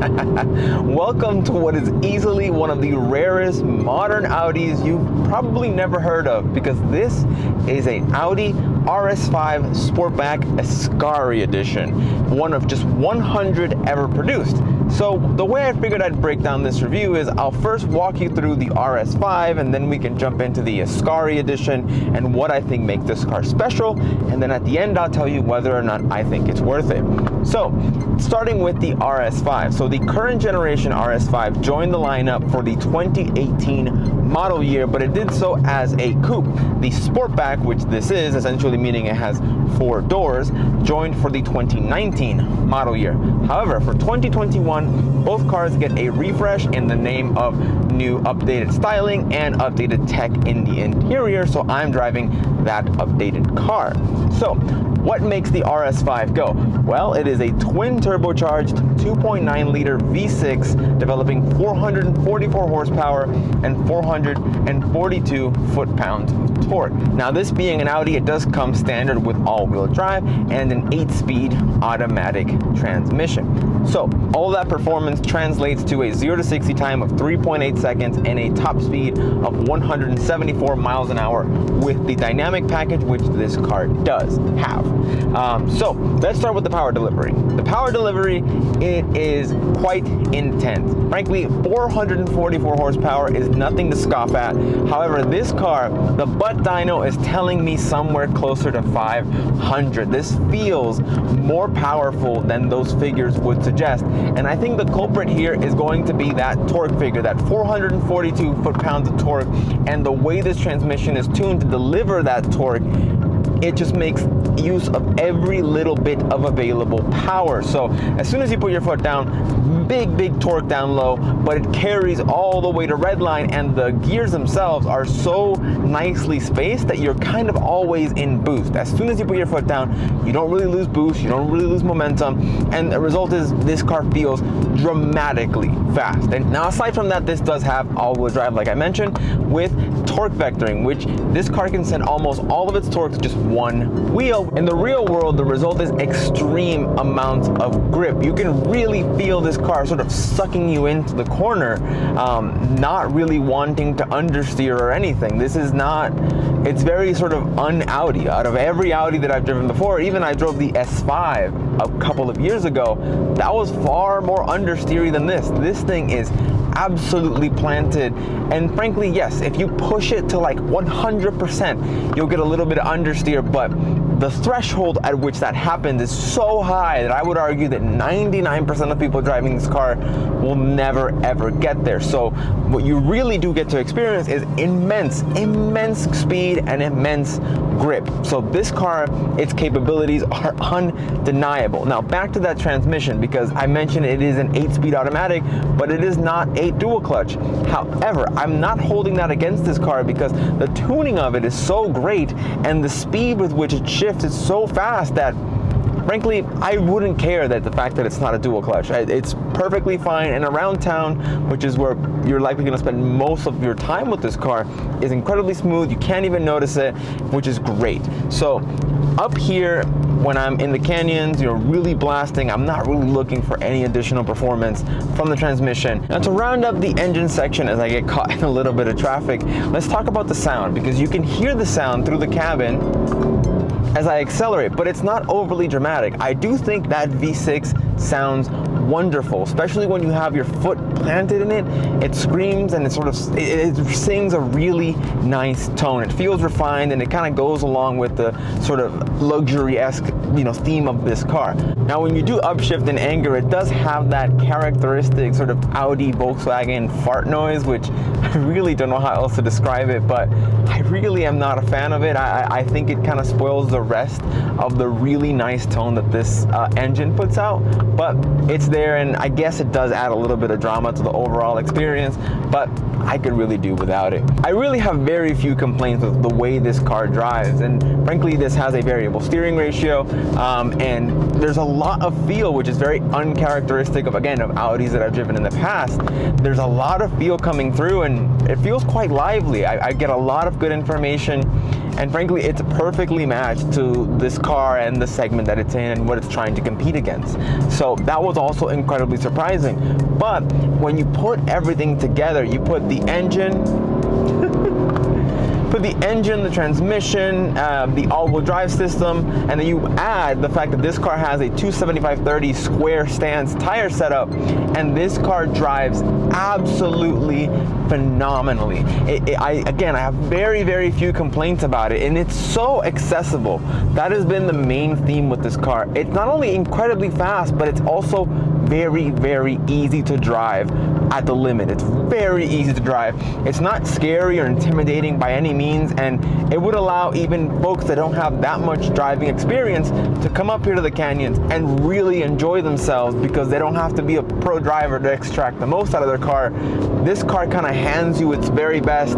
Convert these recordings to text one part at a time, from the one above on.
Welcome to what is easily one of the rarest modern Audis you've probably never heard of, because this is an Audi RS5 Sportback Ascari Edition, one of just 100 ever produced. So the way I figured I'd break down this review is I'll first walk you through the RS5, and then we can jump into the Ascari Edition and what I think makes this car special, and then at the end I'll tell you whether or not I think it's worth it. So starting with the RS5. So the current generation RS5 joined the lineup for the 2018 model year, but it did so as a coupe. The Sportback, which this is, essentially meaning it has 4 doors, joined for the 2019 model year. However, for 2021, both cars get a refresh in the name of new updated styling and updated tech in the interior, so I'm driving that updated car. So what makes the RS5 go? Well, it is a twin turbocharged 2.9 liter V6 developing 444 horsepower and 442 foot-pounds of torque. Now, this being an Audi, it does come standard with all-wheel drive and an 8-speed automatic transmission. So all that performance translates to a 0 to 60 time of 3.8 seconds and a top speed of 174 miles an hour with the dynamic package, which this car does have. So let's start with the power delivery. The power delivery, it is quite intense. Frankly, 444 horsepower is nothing to scoff at. However, this car, the butt dyno is telling me somewhere closer to 500. This feels more powerful than those figures would suggest. And I think the culprit here is going to be that torque figure, that 442 foot-pounds of torque, and the way this transmission is tuned to deliver that torque. It just makes use of every little bit of available power. So as soon as you put your foot down, big torque down low, but it carries all the way to redline, and the gears themselves are so nicely spaced that you're kind of always in boost. As soon as you put your foot down, you don't really lose boost, you don't really lose momentum, and the result is this car feels dramatically fast. And now, aside from that, this does have all-wheel drive, like I mentioned, with torque vectoring, which this car can send almost all of its torque to just one wheel. In the real world, the result is extreme amounts of grip. You can really feel this car sort of sucking you into the corner, not really wanting to understeer or anything. This is not, it's very sort of un-Audi. Out of every Audi that I've driven before, even I drove the S5 a couple of years ago, that was far more understeery than this. This thing is absolutely planted, and frankly, yes, if you push it to like 100%, you'll get a little bit of understeer, but the threshold at which that happens is so high that I would argue that 99% of people driving this car will never ever get there. So what you really do get to experience is immense speed and immense grip. So this car, its capabilities are undeniable. Now back to that transmission, because I mentioned it is an 8-speed automatic, but it is not a dual clutch. However, I'm not holding that against this car because the tuning of it is so great, and the speed with which it shifts is so fast that frankly, I wouldn't care that the fact that it's not a dual clutch. It's perfectly fine, and around town, which is where you're likely going to spend most of your time with this car, is incredibly smooth. You can't even notice it, which is great. So up here, when I'm in the canyons, you're really blasting, I'm not really looking for any additional performance from the transmission. Now, to round up the engine section as I get caught in a little bit of traffic, let's talk about the sound, because you can hear the sound through the cabin as I accelerate, but it's not overly dramatic. I do think that V6 sounds wonderful, especially when you have your foot planted in it. It screams and it sings a really nice tone. It feels refined, and it kind of goes along with the sort of luxury-esque, theme of this car. Now, when you do upshift in anger, it does have that characteristic sort of Audi Volkswagen fart noise, which I really don't know how else to describe it, but I really am not a fan of it. I think it kind of spoils the rest of the really nice tone that this engine puts out, but it's there, and I guess it does add a little bit of drama to the overall experience, but I could really do without it. I really have very few complaints with the way this car drives, and frankly, this has a variable steering ratio, and there's a lot of feel, which is very uncharacteristic of, again, of Audis that I've driven in the past. There's a lot of feel coming through, and it feels quite lively. I get a lot of good information And frankly, it's perfectly matched to this car and the segment that it's in and what it's trying to compete against. So that was also incredibly surprising. But when you put everything together, you put the engine, the transmission, the all-wheel drive system, and then you add the fact that this car has a 275/30 square stance tire setup, and this car drives absolutely phenomenally. I have very few complaints about it, and it's so accessible. That has been the main theme with this car. It's not only incredibly fast, but it's also very easy to drive at the limit. It's very easy to drive. It's not scary or intimidating by any means, and it would allow even folks that don't have that much driving experience to come up here to the canyons and really enjoy themselves, because they don't have to be a pro driver to extract the most out of their car. This car kind of hands you its very best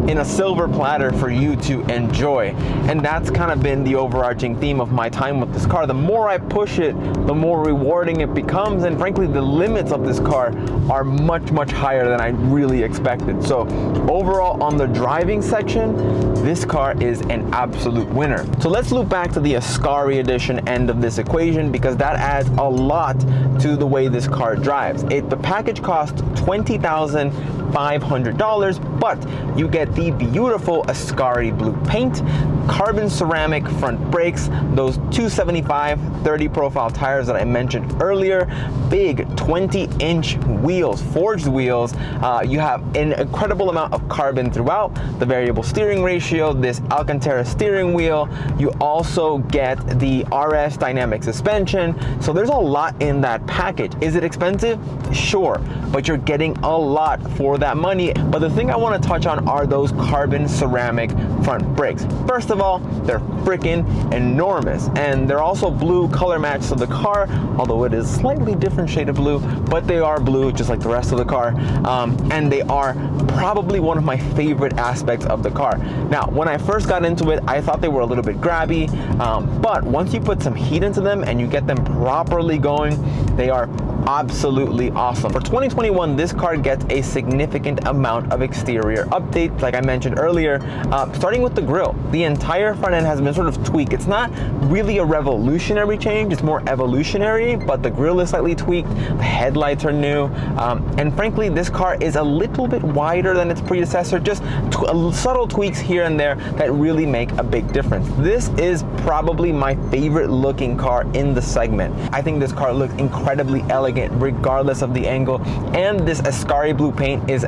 in a silver platter for you to enjoy. And that's kind of been the overarching theme of my time with this car. The more I push it, the more rewarding it becomes, and frankly, the limits of this car are much higher than I really expected. So overall, on the driving section, this car is an absolute winner. So let's loop back to the Ascari Edition end of this equation, because that adds a lot to the way this car drives. The package costs $20,500, but you get the beautiful Ascari blue paint, carbon ceramic front brakes, those 275/30 profile tires that I mentioned earlier, big 20-inch wheels, forged wheels. You have an incredible amount of carbon throughout, the variable steering ratio, this Alcantara steering wheel. You also get the RS dynamic suspension. So there's a lot in that package. Is it expensive? Sure, but you're getting a lot for that money. But the thing I want to touch on are those carbon ceramic front brakes. First of all, they're freaking enormous, and they're also blue color matched to the car, although it is slightly different shade of blue, but they are blue just like the rest of the car. And they are probably one of my favorite aspects of the car. Now, when I first got into it, I thought they were a little bit grabby, but once you put some heat into them and you get them properly going, they are absolutely awesome. For 2021, this car gets a significant amount of exterior updates, like I mentioned earlier, starting with the grille. The entire front end has been sort of tweaked. It's not really a revolutionary change, it's more evolutionary, but the grille is slightly tweaked, the headlights are new, and frankly, this car is a little bit wider than its predecessor, just subtle tweaks here and there that really make a big difference. This is probably my favorite looking car in the segment. I think this car looks incredibly elegant regardless of the angle, and this Ascari blue paint is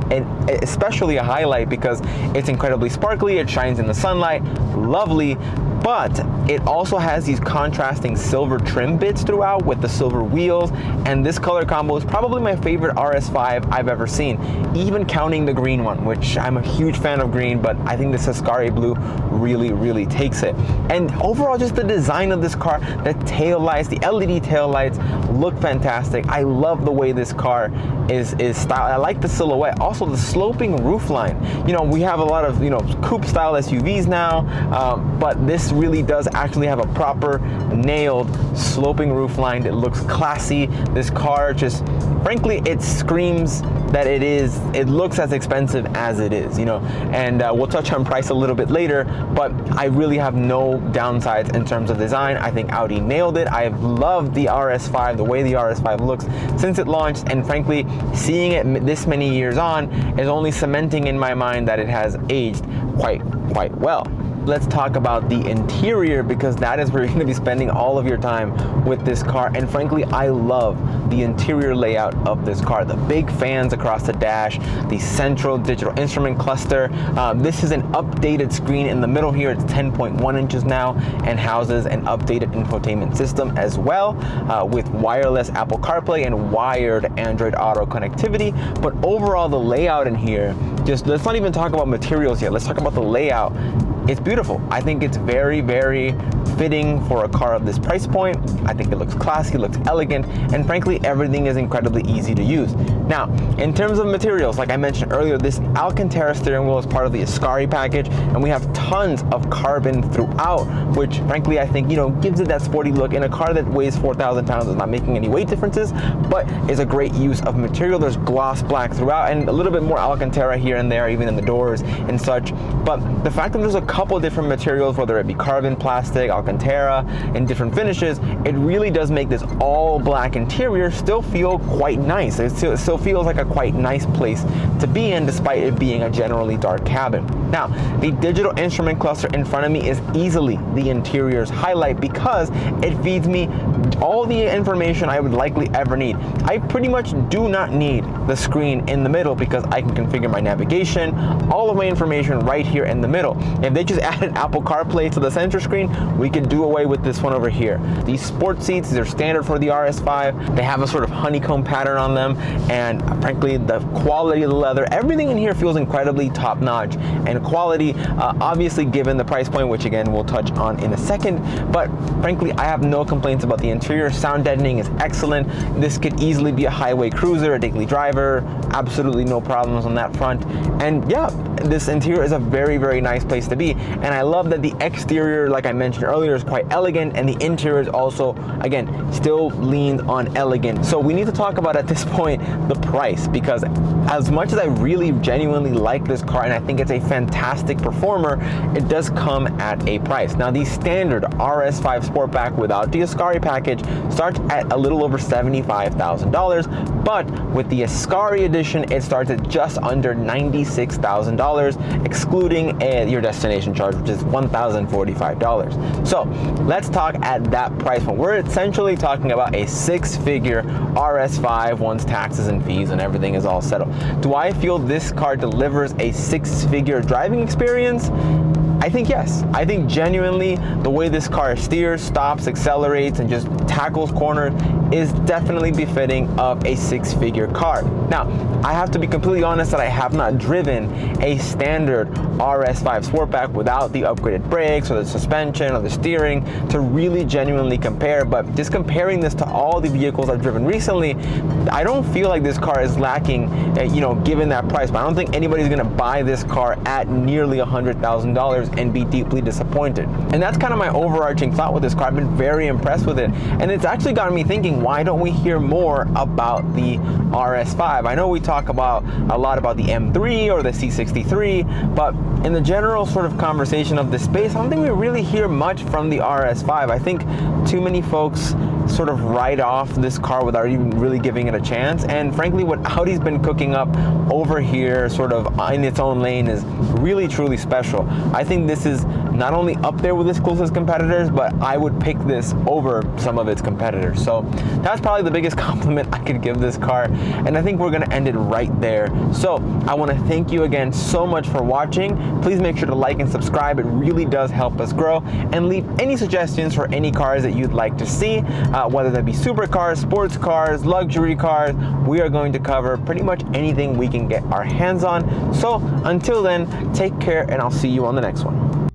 especially a highlight because it's incredibly sparkly, it shines in the sunlight, lovely, but it also has these contrasting silver trim bits throughout with the silver wheels, and this color combo is probably my favorite RS5 I've ever seen, even counting the green one, which I'm a huge fan of green, but I think this Ascari blue really takes it. And overall, just the design of this car, the tail lights, the LED tail lights look fantastic. I love the way this car is styled. I like the silhouette. Also, the sloping roof line. You know, we have a lot of, coupe style SUVs now, but this really does actually have a proper nailed sloping roof line. It looks classy. This car just, frankly, it screams that it looks as expensive as it is, and we'll touch on price a little bit later, but I really have no downsides in terms of design. I think Audi nailed it. I've loved the RS5, the way the RS5 looks since it launched, and frankly, seeing it this many years on is only cementing in my mind that it has aged quite well. Let's talk about the interior, because that is where you're going to be spending all of your time with this car. And frankly, I love the interior layout of this car. The big fans across the dash, the central digital instrument cluster. This is an updated screen in the middle here. It's 10.1 inches now and houses an updated infotainment system as well, with wireless Apple CarPlay and wired Android Auto connectivity. But overall, the layout in here, just let's not even talk about materials yet. Let's talk about the layout. It's beautiful. I think it's very fitting for a car of this price point. I think it looks classy, looks elegant, and frankly, everything is incredibly easy to use. Now, in terms of materials, like I mentioned earlier, this Alcantara steering wheel is part of the Ascari package, and we have tons of carbon throughout, which frankly, I think, gives it that sporty look. In a car that weighs 4,000 pounds, is not making any weight differences, but is a great use of material. There's gloss black throughout, and a little bit more Alcantara here and there, even in the doors and such. But the fact that there's a couple different materials, whether it be carbon, plastic, Alcantara, and different finishes, it really does make this all black interior still feel quite nice. It still feels like a quite nice place to be in, despite it being a generally dark cabin. Now, the digital instrument cluster in front of me is easily the interior's highlight because it feeds me all the information I would likely ever need. I pretty much do not need the screen in the middle because I can configure my navigation, all of my information right here in the middle. If they just added Apple CarPlay to the center screen, we could do away with this one over here. These sport seats, they're standard for the RS5. They have a sort of honeycomb pattern on them, and frankly, the quality of the leather, everything in here feels incredibly top-notch and quality, obviously given the price point, which again we'll touch on in a second. But frankly, I have no complaints about the interior. Sound deadening is excellent. This could easily be a highway cruiser, a daily driver, absolutely no problems on that front. And yeah, this interior is a very, very nice place to be. And I love that the exterior, like I mentioned earlier, is quite elegant, and the interior is also, again, still leaned on elegant. So we need to talk about at this point the price, because as much as I really genuinely like this car and I think it's a fantastic performer, it does come at a price. Now, the standard RS5 Sportback without the Ascari package starts at a little over $75,000, but with the Ascari Edition, it starts at just under $96,000, excluding your destination charge, which is $1,045. So let's talk at that price point. We're essentially talking about a six-figure RS5 once taxes and fees and everything is all settled. Do I feel this car delivers a six-figure driving experience? I think yes. I think genuinely the way this car steers, stops, accelerates, and just tackles corners is definitely befitting of a six-figure car. Now, I have to be completely honest that I have not driven a standard RS5 Sportback without the upgraded brakes or the suspension or the steering to really genuinely compare, but just comparing this to all the vehicles I've driven recently, I don't feel like this car is lacking, given that price. But I don't think anybody's gonna buy this car at nearly $100,000 and be deeply disappointed. And that's kind of my overarching thought with this car. I've been very impressed with it, and it's actually gotten me thinking, why don't we hear more about the RS5? I know we talk about a lot about the M3 or the C63, but in the general sort of conversation of this space, I don't think we really hear much from the RS5. I think too many folks sort of write off this car without even really giving it a chance. And frankly, what Audi's been cooking up over here sort of in its own lane is really truly special. I think this is not only up there with its closest competitors, but I would pick this over some of its competitors. So that's probably the biggest compliment I could give this car, and I think we're gonna end it right there. So I wanna thank you again so much for watching. Please make sure to like and subscribe. It really does help us grow, and leave any suggestions for any cars that you'd like to see, whether that be supercars, sports cars, luxury cars. We are going to cover pretty much anything we can get our hands on. So until then, take care, and I'll see you on the next one.